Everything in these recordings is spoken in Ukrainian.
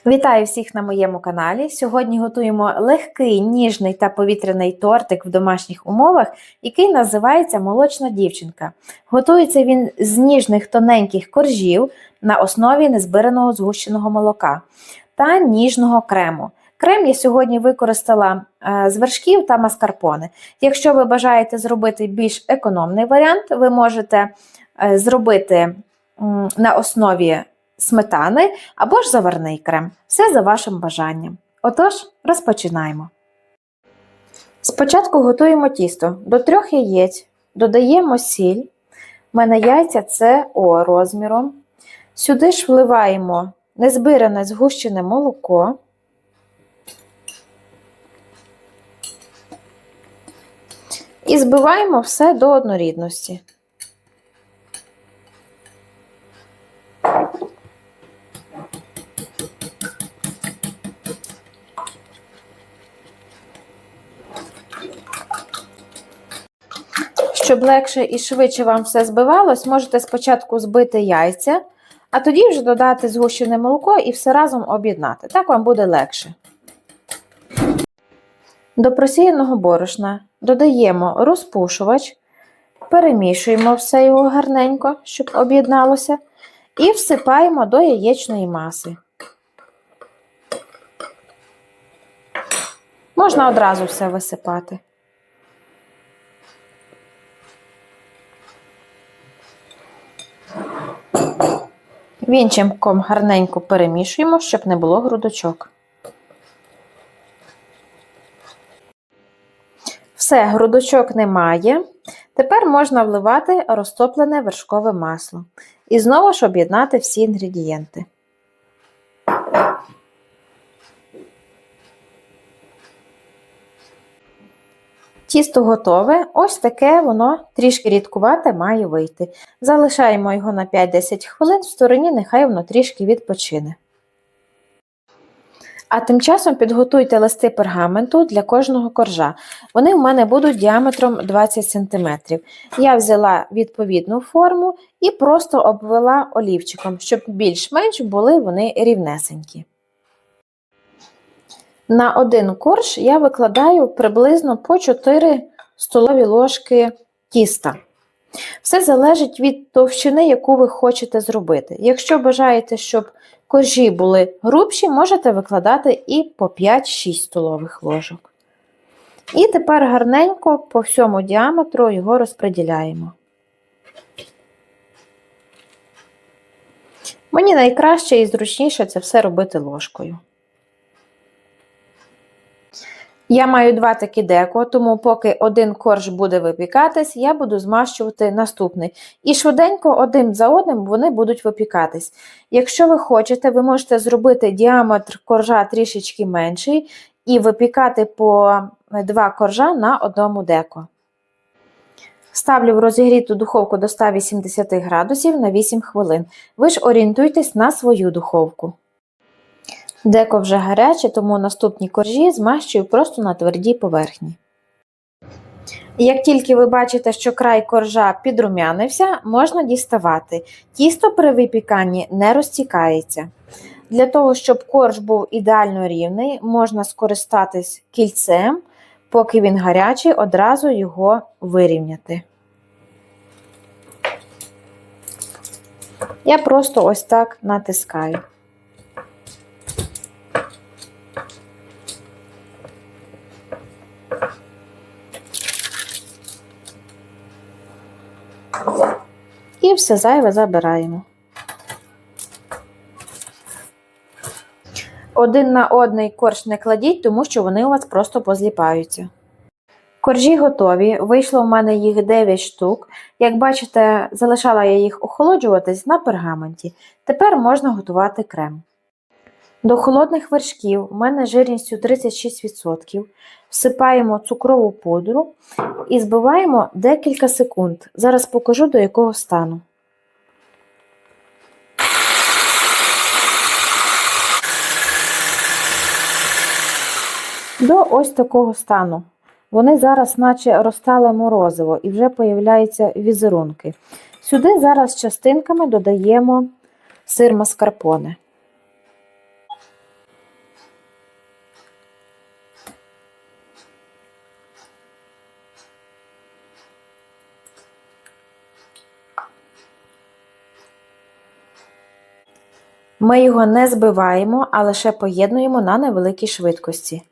Вітаю всіх на моєму каналі. Сьогодні готуємо легкий, ніжний та повітряний тортик в домашніх умовах, який називається «Молочна дівчинка». Готується він з ніжних тоненьких коржів на основі незбираного згущеного молока та ніжного крему. Крем я сьогодні використала з вершків та маскарпоне. Якщо ви бажаєте зробити більш економний варіант, ви можете зробити на основі сметани або ж заварний крем. Все за вашим бажанням. Отож, розпочинаємо. Спочатку готуємо тісто. До 3 яєць додаємо сіль. У мене яйця це О розміром. Сюди ж вливаємо незбиране згущене молоко. І збиваємо все до однорідності. Щоб легше і швидше вам все збивалось, можете спочатку збити яйця, а тоді вже додати згущене молоко і все разом об'єднати. Так вам буде легше. До просіяного борошна додаємо розпушувач, перемішуємо все його гарненько, щоб об'єдналося, і всипаємо до яєчної маси. Можна одразу все висипати. Вінчиком гарненько перемішуємо, щоб не було грудочок. Все, грудочок немає. Тепер можна вливати розтоплене вершкове масло. І знову ж об'єднати всі інгредієнти. Тісто готове, ось таке воно трішки рідкувате має вийти. Залишаємо його на 5-10 хвилин в стороні, нехай воно трішки відпочине. А тим часом підготуйте листи пергаменту для кожного коржа. Вони в мене будуть діаметром 20 см. Я взяла відповідну форму і просто обвела олівчиком, щоб більш-менш були вони рівнесенькі. На один корж я викладаю приблизно по 4 столові ложки тіста. Все залежить від товщини, яку ви хочете зробити. Якщо бажаєте, щоб коржі були грубші, можете викладати і по 5-6 столових ложок. І тепер гарненько по всьому діаметру його розподіляємо. Мені найкраще і зручніше це все робити ложкою. Я маю 2 такі деко, тому поки один корж буде випікатись, я буду змащувати наступний. І швиденько один за одним вони будуть випікатись. Якщо ви хочете, ви можете зробити діаметр коржа трішечки менший і випікати по 2 коржа на одному деко. Ставлю в розігріту духовку до 180 градусів на 8 хвилин. Ви ж орієнтуйтесь на свою духовку. Деко вже гаряче, тому наступні коржі змащую просто на твердій поверхні. Як тільки ви бачите, що край коржа підрум'янився, можна діставати. Тісто при випіканні не розтікається. Для того, щоб корж був ідеально рівний, можна скористатись кільцем, поки він гарячий, одразу його вирівняти. Я просто ось так натискаю. І все зайве забираємо. Один на одний корж не кладіть, тому що вони у вас просто позліпаються. Коржі готові, вийшло в мене їх 9 штук. Як бачите, залишала я їх охолоджуватись на пергаменті. Тепер можна готувати крем. До холодних вершків, у мене жирністю 36%, всипаємо цукрову пудру і збиваємо декілька секунд. Зараз покажу, до якого стану. До ось такого стану. Вони зараз наче розтале морозиво і вже появляються візерунки. Сюди зараз частинками додаємо сир маскарпоне. Ми його не збиваємо, а лише поєднуємо на невеликій швидкості.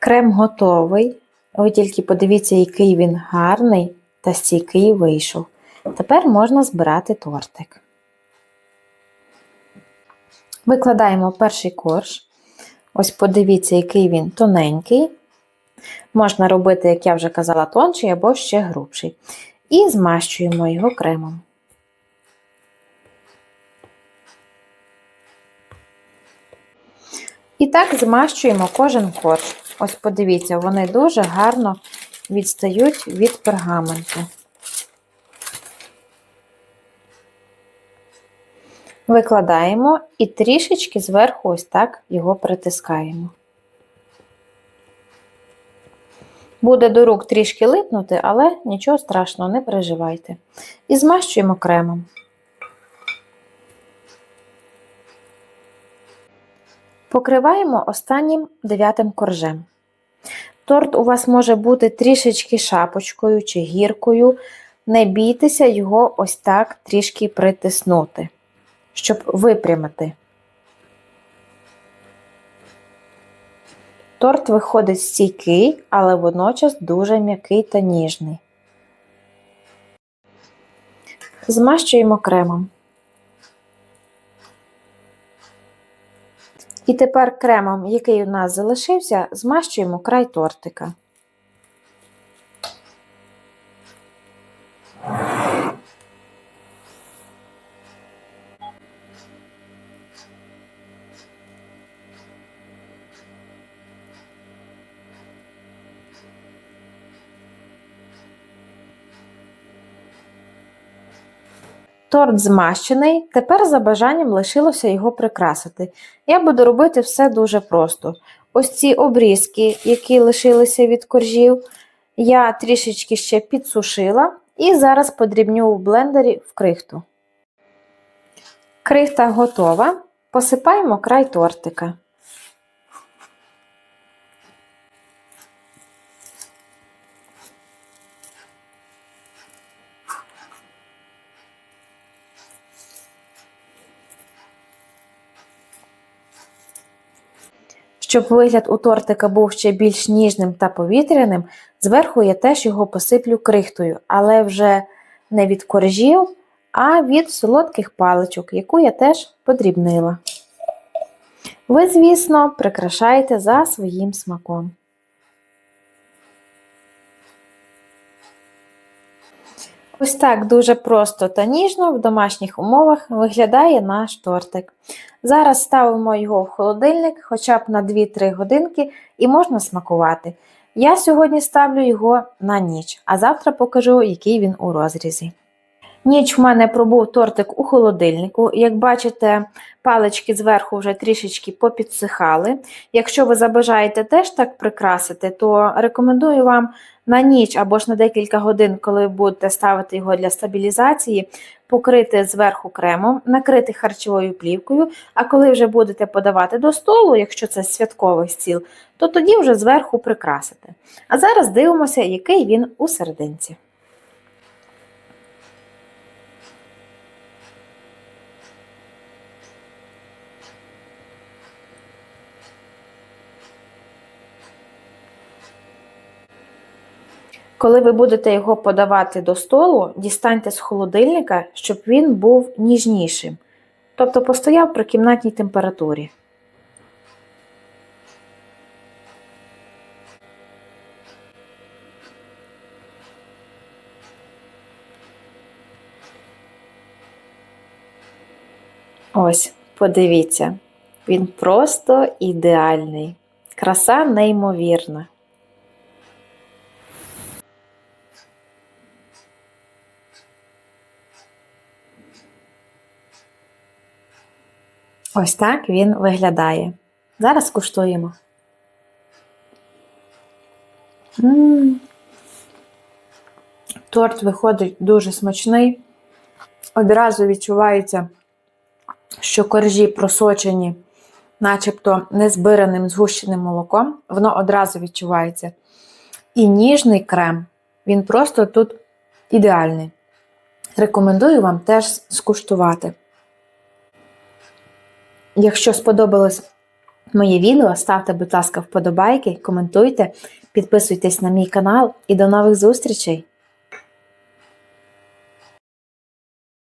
Крем готовий. Ви тільки подивіться, який він гарний та стійкий вийшов. Тепер можна збирати тортик. Викладаємо перший корж. Ось подивіться, який він тоненький. Можна робити, як я вже казала, тонший або ще грубший. І змащуємо його кремом. І так змащуємо кожен корж. Ось подивіться, вони дуже гарно відстають від пергаменту. Викладаємо і трішечки зверху ось так його притискаємо. Буде до рук трішки липнути, але нічого страшного, не переживайте. І змащуємо кремом. Покриваємо останнім 9-м коржем. Торт у вас може бути трішечки шапочкою чи гіркою. Не бійтеся його ось так трішки притиснути, щоб випрямити. Торт виходить стійкий, але водночас дуже м'який та ніжний. Змащуємо кремом. І тепер кремом, який у нас залишився, змащуємо край тортика. Торт змащений, тепер за бажанням лишилося його прикрасити. Я буду робити все дуже просто. Ось ці обрізки, які лишилися від коржів, я трішечки ще підсушила і зараз подрібню в блендері в крихту. Крихта готова, посипаємо край тортика. Щоб вигляд у тортика був ще більш ніжним та повітряним, зверху я теж його посиплю крихтою, але вже не від коржів, а від солодких паличок, яку я теж подрібнила. Ви, звісно, прикрашаєте за своїм смаком. Ось так дуже просто та ніжно в домашніх умовах виглядає наш тортик. Зараз ставимо його в холодильник хоча б на 2-3 годинки і можна смакувати. Я сьогодні ставлю його на ніч, а завтра покажу, який він у розрізі. Ніч в мене пробув тортик у холодильнику. Як бачите, палички зверху вже трішечки попідсихали. Якщо ви забажаєте теж так прикрасити, то рекомендую вам на ніч або ж на декілька годин, коли ви будете ставити його для стабілізації, покрити зверху кремом, накрити харчовою плівкою, а коли вже будете подавати до столу, якщо це святковий стіл, то тоді вже зверху прикрасите. А зараз дивимося, який він у серединці. Коли ви будете його подавати до столу, дістаньте з холодильника, щоб він був ніжнішим. Тобто постояв при кімнатній температурі. Ось, подивіться, він просто ідеальний. Краса неймовірна. Ось так він виглядає. Зараз куштуємо. Торт виходить дуже смачний. Одразу відчувається, що коржі просочені начебто незбираним згущеним молоком, воно одразу відчувається. І ніжний крем, він просто тут ідеальний. Рекомендую вам теж скуштувати. Якщо сподобалось моє відео, ставте, будь ласка, вподобайки, коментуйте, підписуйтесь на мій канал і до нових зустрічей!